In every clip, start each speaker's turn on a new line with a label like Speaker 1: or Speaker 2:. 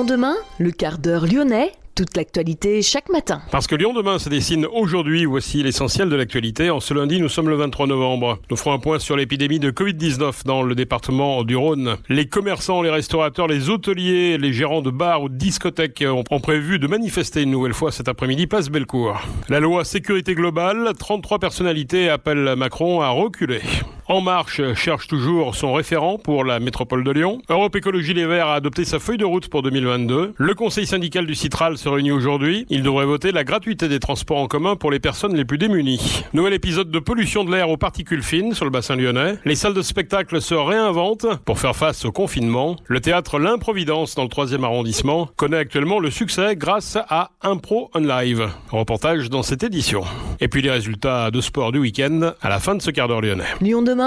Speaker 1: Lyon demain, le quart d'heure lyonnais, toute l'actualité chaque matin.
Speaker 2: Parce que Lyon demain se dessine aujourd'hui, voici l'essentiel de l'actualité. En ce lundi, nous sommes le 23 novembre. Nous ferons un point sur l'épidémie de Covid-19 dans le département du Rhône. Les commerçants, les restaurateurs, les hôteliers, les gérants de bars ou de discothèques ont prévu de manifester une nouvelle fois cet après-midi, place Bellecour. La loi sécurité globale, 33 personnalités appellent Macron à reculer. En Marche cherche toujours son référent pour la métropole de Lyon. Europe Écologie Les Verts a adopté sa feuille de route pour 2022. Le conseil syndical du Citral se réunit aujourd'hui. Il devrait voter la gratuité des transports en commun pour les personnes les plus démunies. Nouvel épisode de pollution de l'air aux particules fines sur le bassin lyonnais. Les salles de spectacle se réinventent pour faire face au confinement. Le théâtre L'Improvidence dans le 3e arrondissement connaît actuellement le succès grâce à Impro on Live. Reportage dans cette édition. Et puis les résultats de sport du week-end à la fin de ce quart d'heure lyonnais.
Speaker 1: Lyon demain,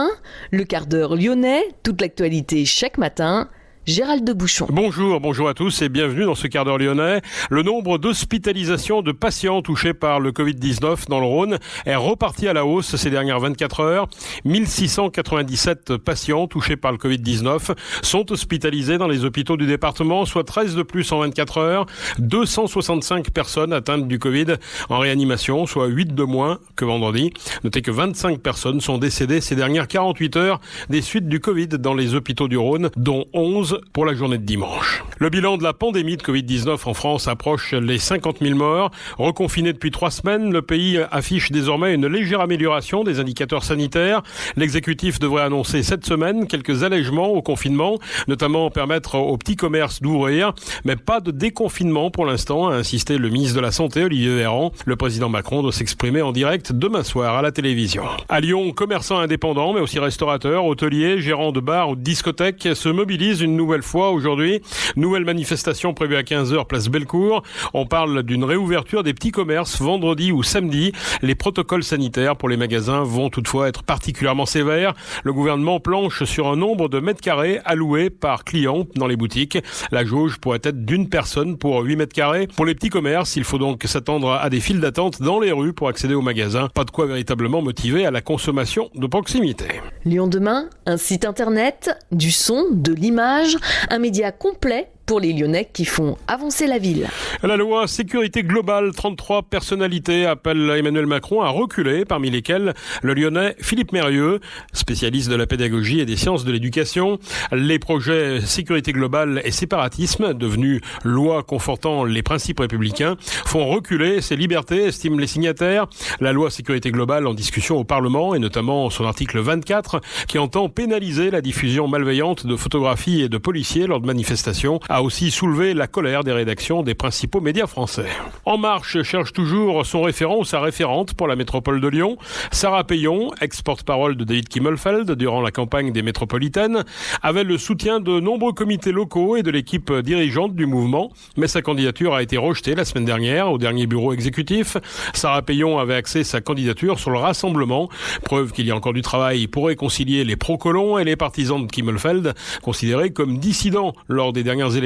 Speaker 1: le quart d'heure lyonnais, toute l'actualité chaque matin. Gérald de Bouchon.
Speaker 2: Bonjour à tous et bienvenue dans ce quart d'heure lyonnais. Le nombre d'hospitalisations de patients touchés par le Covid-19 dans le Rhône est reparti à la hausse ces dernières 24 heures. 1697 patients touchés par le Covid-19 sont hospitalisés dans les hôpitaux du département, soit 13 de plus en 24 heures. 265 personnes atteintes du Covid en réanimation, soit 8 de moins que vendredi. Notez que 25 personnes sont décédées ces dernières 48 heures des suites du Covid dans les hôpitaux du Rhône, dont 11 pour la journée de dimanche. Le bilan de la pandémie de Covid-19 en France approche les 50 000 morts. Reconfiné depuis 3 semaines, le pays affiche désormais une légère amélioration des indicateurs sanitaires. L'exécutif devrait annoncer cette semaine quelques allègements au confinement, notamment permettre aux petits commerces d'ouvrir, mais pas de déconfinement pour l'instant, a insisté le ministre de la Santé, Olivier Véran. Le président Macron doit s'exprimer en direct demain soir à la télévision. À Lyon, commerçants indépendants, mais aussi restaurateurs, hôteliers, gérants de bars ou de discothèques se mobilisent une nouvelle fois aujourd'hui. Nouvelle manifestation prévue à 15h place Bellecour. On parle d'une réouverture des petits commerces vendredi ou samedi. Les protocoles sanitaires pour les magasins vont toutefois être particulièrement sévères. Le gouvernement planche sur un nombre de mètres carrés alloués par client dans les boutiques. La jauge pourrait être d'une personne pour 8 mètres carrés. Pour les petits commerces, il faut donc s'attendre à des files d'attente dans les rues pour accéder aux magasins. Pas de quoi véritablement motiver à la consommation de proximité.
Speaker 1: Lyon demain, un site internet, du son, de l'image, un média complet pour les Lyonnais qui font avancer la ville.
Speaker 2: La loi sécurité globale, 33 personnalités appellent Emmanuel Macron à reculer, parmi lesquelles le Lyonnais Philippe Mérieux, spécialiste de la pédagogie et des sciences de l'éducation. Les projets sécurité globale et séparatisme, devenus loi confortant les principes républicains, font reculer ces libertés, estiment les signataires. La loi sécurité globale en discussion au Parlement, et notamment son article 24, qui entend pénaliser la diffusion malveillante de photographies et de policiers lors de manifestations, a aussi soulevé la colère des rédactions des principaux médias français. En Marche cherche toujours son référent ou sa référente pour la métropole de Lyon. Sarah Payon, ex-porte-parole de David Kimmelfeld durant la campagne des métropolitaines, avait le soutien de nombreux comités locaux et de l'équipe dirigeante du mouvement, mais sa candidature a été rejetée la semaine dernière au dernier bureau exécutif. Sarah Payon avait axé sa candidature sur le rassemblement, preuve qu'il y a encore du travail pour réconcilier les pro-colons et les partisans de Kimmelfeld, considérés comme dissidents lors des dernières élections.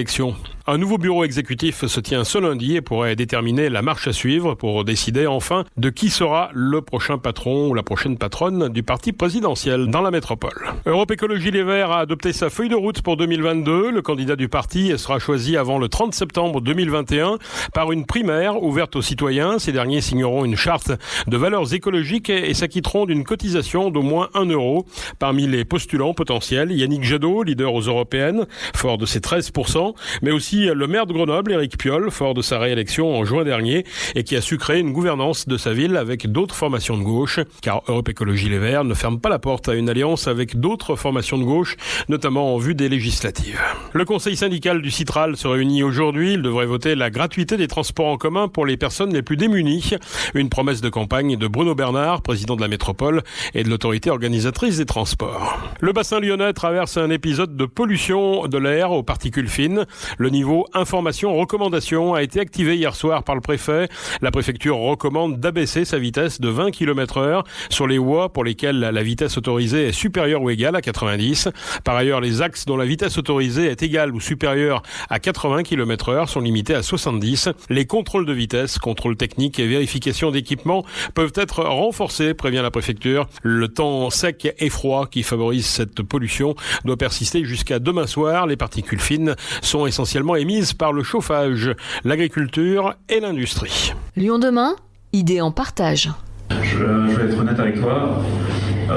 Speaker 2: Un nouveau bureau exécutif se tient ce lundi et pourrait déterminer la marche à suivre pour décider enfin de qui sera le prochain patron ou la prochaine patronne du parti présidentiel dans la métropole. Europe Écologie Les Verts a adopté sa feuille de route pour 2022. Le candidat du parti sera choisi avant le 30 septembre 2021 par une primaire ouverte aux citoyens. Ces derniers signeront une charte de valeurs écologiques et s'acquitteront d'une cotisation d'au moins 1 euro. Parmi les postulants potentiels, Yannick Jadot, leader aux européennes, fort de ses 13%, mais aussi le maire de Grenoble, Éric Piolle, fort de sa réélection en juin dernier et qui a su créer une gouvernance de sa ville avec d'autres formations de gauche, car Europe Écologie Les Verts ne ferme pas la porte à une alliance avec d'autres formations de gauche, notamment en vue des législatives. Le conseil syndical du Citral se réunit aujourd'hui. Il devrait voter la gratuité des transports en commun pour les personnes les plus démunies. Une promesse de campagne de Bruno Bernard, président de la métropole et de l'autorité organisatrice des transports. Le bassin lyonnais traverse un épisode de pollution de l'air aux particules fines. Le niveau information-recommandation a été activé hier soir par le préfet. La préfecture recommande d'abaisser sa vitesse de 20 km/h sur les voies pour lesquelles la vitesse autorisée est supérieure ou égale à 90. Par ailleurs, les axes dont la vitesse autorisée est égale ou supérieure à 80 km/h sont limités à 70. Les contrôles de vitesse, contrôles techniques et vérification d'équipement peuvent être renforcés, prévient la préfecture. Le temps sec et froid qui favorise cette pollution doit persister jusqu'à demain soir. Les particules fines sont essentiellement émises par le chauffage, l'agriculture et l'industrie.
Speaker 1: Lyon demain, idée en partage.
Speaker 3: Je vais être honnête avec toi,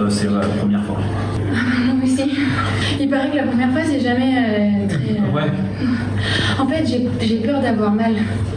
Speaker 3: c'est la première fois.
Speaker 4: Moi aussi. Il paraît que la première fois, c'est jamais très...
Speaker 3: Ouais.
Speaker 4: En fait, j'ai peur d'avoir mal.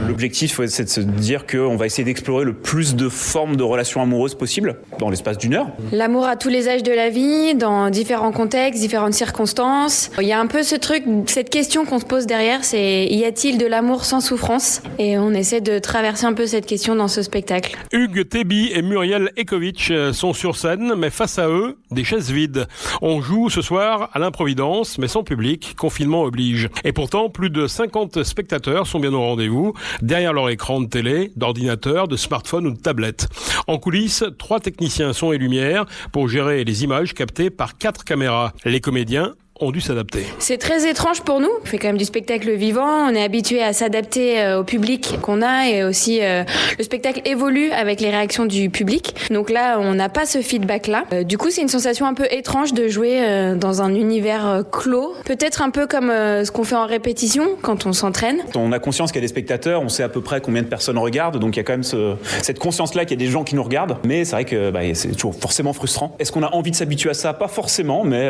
Speaker 5: L'objectif, c'est de se dire qu'on va essayer d'explorer le plus de formes de relations amoureuses possibles dans l'espace d'une heure.
Speaker 6: L'amour à tous les âges de la vie, dans différents contextes, différentes circonstances. Il y a un peu ce truc, cette question qu'on se pose derrière, c'est y a-t-il de l'amour sans souffrance ? Et on essaie de traverser un peu cette question dans ce spectacle.
Speaker 2: Hugues Tébi et Muriel Ekovic sont sur scène, mais face à eux, des chaises vides. On joue ce soir à l'improvidence, mais sans public, confinement oblige. Et pourtant, plus de 50 spectateurs sont bien au rendez-vous, derrière leur écran de télé, d'ordinateur, de smartphone ou de tablette. En coulisses, 3 techniciens son et lumière pour gérer les images captées par 4 caméras. Les comédiens ont dû s'adapter.
Speaker 6: C'est très étrange pour nous. On fait quand même du spectacle vivant. On est habitué à s'adapter au public qu'on a et aussi le spectacle évolue avec les réactions du public. Donc là, on n'a pas ce feedback-là. Du coup, c'est une sensation un peu étrange de jouer dans un univers clos. Peut-être un peu comme ce qu'on fait en répétition quand on s'entraîne.
Speaker 5: On a conscience qu'il y a des spectateurs, on sait à peu près combien de personnes regardent, donc il y a quand même cette conscience-là qu'il y a des gens qui nous regardent. Mais c'est vrai que c'est toujours forcément frustrant. Est-ce qu'on a envie de s'habituer à ça ? Pas forcément, mais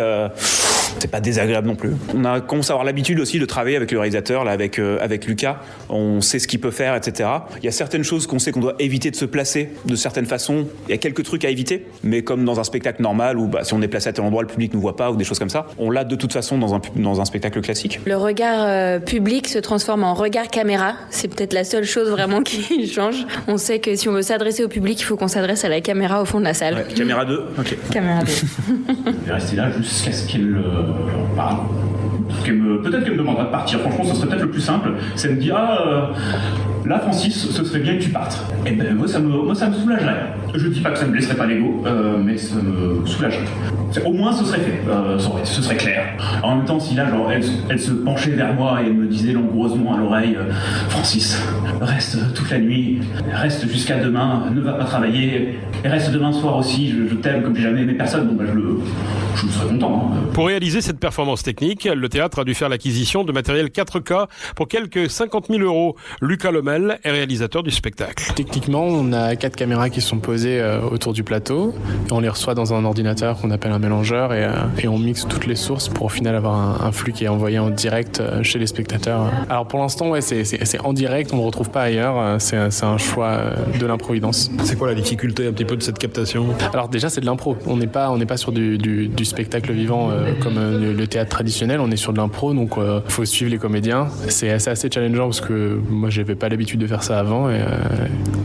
Speaker 5: c'est pas désagréable non plus. On a commencé à avoir l'habitude aussi de travailler avec le réalisateur, là, avec Lucas. On sait ce qu'il peut faire, etc. Il y a certaines choses qu'on sait qu'on doit éviter de se placer de certaines façons. Il y a quelques trucs à éviter, mais comme dans un spectacle normal où si on est placé à tel endroit, le public ne nous voit pas ou des choses comme ça, on l'a de toute façon dans un spectacle classique.
Speaker 6: Le regard public se transforme en regard caméra. C'est peut-être la seule chose vraiment qui change. On sait que si on veut s'adresser au public, il faut qu'on s'adresse à la caméra au fond de la salle.
Speaker 5: Ouais, caméra 2, ok.
Speaker 6: Caméra 2.
Speaker 3: Je vais rester là jusqu'à ce qu'elle parle. Peut-être qu'elle me demandera de partir. Franchement, ce serait peut-être le plus simple. C'est de me dire là, Francis, ce serait bien que tu partes. Et ben moi, ça me soulagerait. Je dis pas que ça me blesserait pas l'ego, mais ça me soulagerait. Au moins, ce serait fait. Ce serait clair. En même temps, si là, genre, elle se penchait vers moi et elle me disait langoureusement à l'oreille, Francis, reste toute la nuit, reste jusqu'à demain, ne va pas travailler, et reste demain soir aussi. Je t'aime comme j'ai jamais aimé personne. Donc, je serais content. Hein.
Speaker 2: Pour réaliser cette performance technique, le théâtre a dû faire l'acquisition de matériel 4K pour quelques 50 000 €. Lucas Lemel est réalisateur du spectacle.
Speaker 7: Techniquement, on a 4 caméras qui sont posées autour du plateau. On les reçoit dans un ordinateur qu'on appelle un mélangeur et on mixe toutes les sources pour au final avoir un flux qui est envoyé en direct chez les spectateurs. Alors pour l'instant, ouais, c'est en direct, on ne le retrouve pas ailleurs. C'est un choix de l'improvidence.
Speaker 2: C'est quoi la difficulté un petit peu de cette captation ?
Speaker 7: Alors déjà, c'est de l'impro. On n'est pas sur du spectacle vivant comme le théâtre traditionnel. On est sur de l'impro, donc faut suivre les comédiens. C'est assez challengeant parce que moi, j'avais pas l'habitude de faire ça avant.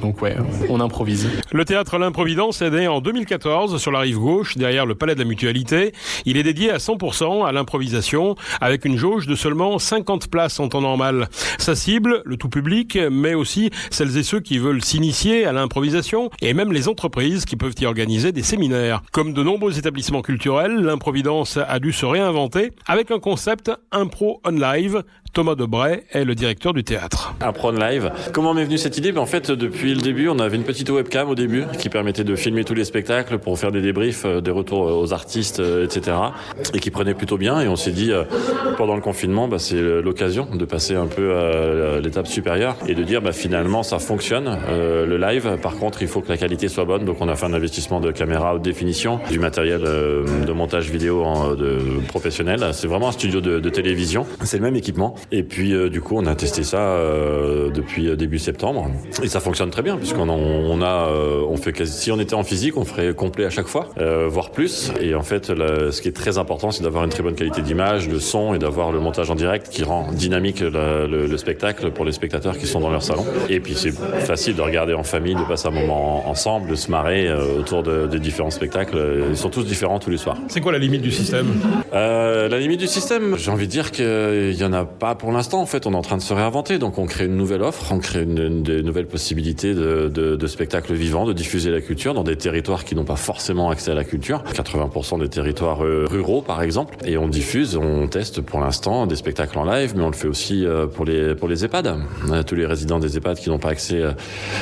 Speaker 7: Donc ouais, on improvise.
Speaker 2: Le théâtre L'Improvidence est né en 2014 sur la rive gauche, derrière le Palais de la Mutualité. Il est dédié à 100% à l'improvisation, avec une jauge de seulement 50 places en temps normal. Sa cible, le tout public, mais aussi celles et ceux qui veulent s'initier à l'improvisation, et même les entreprises qui peuvent y organiser des séminaires. Comme de nombreux établissements culturels, l'Improvidence a dû se réinventer avec un concept impro on live. Thomas Debray est le directeur du théâtre.
Speaker 8: Impro on live. Comment m'est venue cette idée ? En fait, depuis le début, on avait une petite webcam au début qui permettait de filmer tous les spectacles pour faire des débriefs, des retours aux artistes, etc. et qui prenait plutôt bien. Et on s'est dit, pendant le confinement, c'est l'occasion de passer un peu à l'étape supérieure et de dire, finalement, ça fonctionne, le live. Par contre, il faut que la qualité soit bonne. Donc, on a fait un investissement de caméra haute définition, du matériel de montage vidéo professionnel. C'est vraiment un studio de télévision. C'est le même équipement. Et puis du coup on a testé ça depuis début septembre et ça fonctionne très bien puisqu'on fait quasi, si on était en physique on ferait complet à chaque fois, voire plus. Et en fait ce qui est très important c'est d'avoir une très bonne qualité d'image, de son et d'avoir le montage en direct qui rend dynamique le spectacle pour les spectateurs qui sont dans leur salon. Et puis c'est facile de regarder en famille, de passer un moment ensemble, de se marrer autour de différents spectacles. Ils sont tous différents tous les soirs.
Speaker 2: C'est quoi la limite du système ?
Speaker 8: La limite du système, j'ai envie de dire qu'il y en a pas pour l'instant. En fait, on est en train de se réinventer. Donc, on crée une nouvelle offre, on crée des nouvelles possibilités de spectacles vivants, de diffuser la culture dans des territoires qui n'ont pas forcément accès à la culture. 80% des territoires ruraux, par exemple. Et on diffuse, on teste pour l'instant des spectacles en live, mais on le fait aussi pour les EHPAD. Tous les résidents des EHPAD qui n'ont pas accès,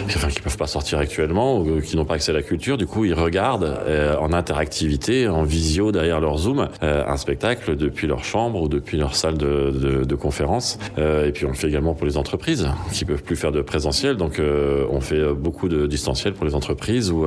Speaker 8: qui peuvent pas sortir actuellement, ou qui n'ont pas accès à la culture. Du coup, ils regardent en interactivité, en visio derrière leur Zoom, un spectacle depuis leur chambre ou depuis leur salle de conférence conférences. Et puis on le fait également pour les entreprises qui peuvent plus faire de présentiel. Donc on fait beaucoup de distanciel pour les entreprises ou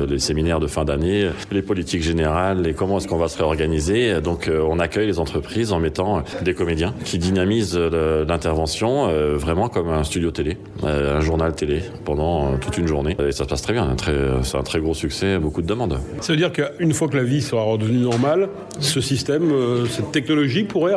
Speaker 8: les séminaires de fin d'année, les politiques générales et comment est-ce qu'on va se réorganiser. Donc on accueille les entreprises en mettant des comédiens qui dynamisent l'intervention vraiment comme un studio télé, un journal télé pendant toute une journée. Et ça se passe très bien. C'est un très gros succès, beaucoup de demandes.
Speaker 2: Ça veut dire qu'une fois que la vie sera redevenue normale, ce système, cette technologie pourrait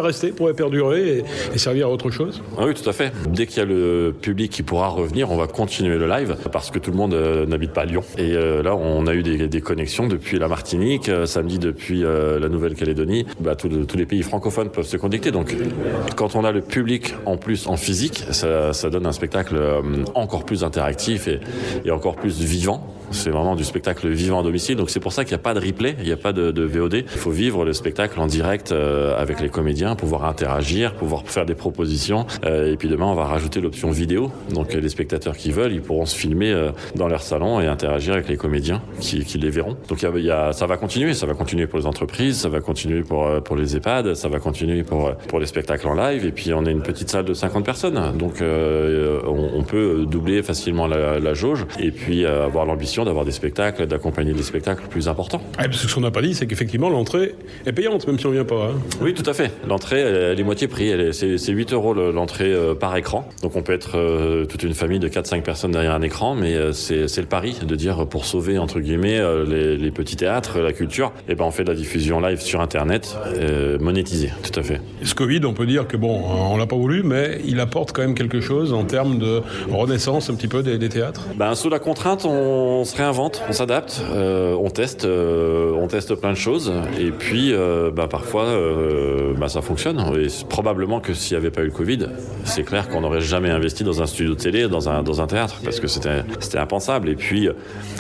Speaker 2: perdurer et servir à autre chose ?
Speaker 8: Ah oui, tout à fait. Dès qu'il y a le public qui pourra revenir, on va continuer le live parce que tout le monde n'habite pas à Lyon. Et là, on a eu des connexions depuis la Martinique, samedi depuis la Nouvelle-Calédonie. Tous les pays francophones peuvent se connecter. Donc, quand on a le public en plus en physique, ça donne un spectacle encore plus interactif et encore plus vivant. C'est vraiment du spectacle vivant à domicile. Donc, c'est pour ça qu'il n'y a pas de replay, il n'y a pas de VOD. Il faut vivre le spectacle en direct avec les comédiens, pouvoir interagir, pouvoir faire des propositions. Et puis demain, on va rajouter l'option vidéo. Donc, les spectateurs qui veulent, ils pourront se filmer dans leur salon et interagir avec les comédiens qui les verront. Donc, ça va continuer. Ça va continuer pour les entreprises, ça va continuer pour les EHPAD, ça va continuer pour les spectacles en live. Et puis, on est une petite salle de 50 personnes. Donc, on peut doubler facilement la jauge et puis avoir l'ambition d'avoir des spectacles, d'accompagner des spectacles plus importants.
Speaker 2: Parce que ce qu'on n'a pas dit, c'est qu'effectivement, l'entrée est payante, même si on ne vient pas. Hein.
Speaker 8: Oui, tout à fait. L'entrée, elle est moitié prix. C'est 8 € l'entrée par écran. Donc, on peut être toute une famille de 4-5 personnes derrière un écran, mais c'est le pari de dire, pour sauver, entre guillemets, les petits théâtres, la culture, on fait de la diffusion live sur Internet, monétisée, tout à fait.
Speaker 2: Ce Covid, on peut dire que on l'a pas voulu, mais il apporte quand même quelque chose en termes de renaissance un petit peu des théâtres.
Speaker 8: Sous la contrainte, on se réinvente, on s'adapte, on teste plein de choses, et puis parfois ça fonctionne. Et probablement que s'il n'y avait pas eu le Covid, c'est clair qu'on n'aurait jamais investi dans un studio de télé, dans un théâtre, parce que c'était impensable. Et puis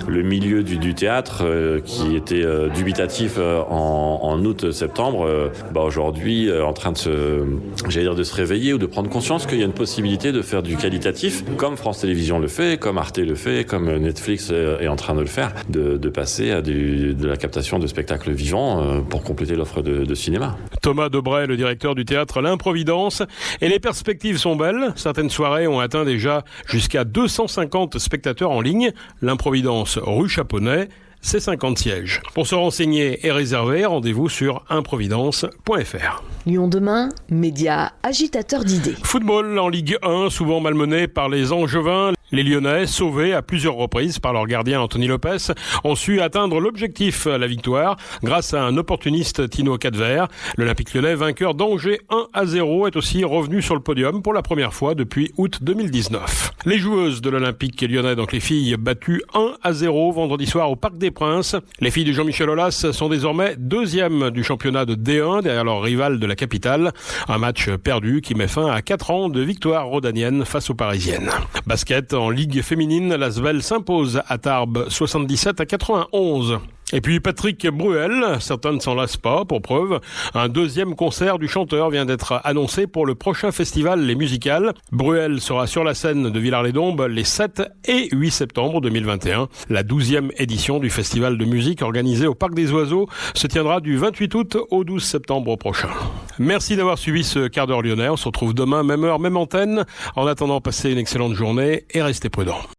Speaker 8: le milieu du théâtre qui était dubitatif en août-septembre, aujourd'hui en train de se réveiller ou de prendre conscience qu'il y a une possibilité de faire du qualitatif, comme France Télévisions le fait, comme Arte le fait, comme Netflix est en train de le faire, de passer à de la captation de spectacles vivants pour compléter l'offre de cinéma.
Speaker 2: Thomas Debray, le directeur du théâtre L'Improvidence. Et les perspectives sont belles. Certaines soirées ont atteint déjà jusqu'à 250 spectateurs en ligne. L'Improvidence rue Chaponnet, c'est 50 sièges. Pour se renseigner et réserver, rendez-vous sur improvidence.fr.
Speaker 1: Lyon demain, média agitateur d'idées.
Speaker 2: Football en Ligue 1, souvent malmené par les Angevins. Les Lyonnais, sauvés à plusieurs reprises par leur gardien Anthony Lopez, ont su atteindre l'objectif, la victoire, grâce à un opportuniste Tino Cadver. L'Olympique Lyonnais, vainqueur d'Angers 1-0, est aussi revenu sur le podium pour la première fois depuis août 2019. Les joueuses de l'Olympique Lyonnais, donc les filles, battues 1-0 vendredi soir au Parc des Princes. Les filles de Jean-Michel Aulas sont désormais deuxièmes du championnat de D1 derrière leur rival de la capitale. Un match perdu qui met fin à 4 ans de victoire rhodanienne face aux Parisiennes. Basket en Ligue féminine, l'Asvel s'impose à Tarbes 77-91. Et puis Patrick Bruel, certains ne s'en lassent pas, pour preuve, un deuxième concert du chanteur vient d'être annoncé pour le prochain festival Les Musicales. Bruel sera sur la scène de Villars-les-Dombes les 7 et 8 septembre 2021. La 12e édition du festival de musique organisé au Parc des Oiseaux se tiendra du 28 août au 12 septembre prochain. Merci d'avoir suivi ce quart d'heure lyonnais. On se retrouve demain, même heure, même antenne. En attendant, passez une excellente journée et restez prudents.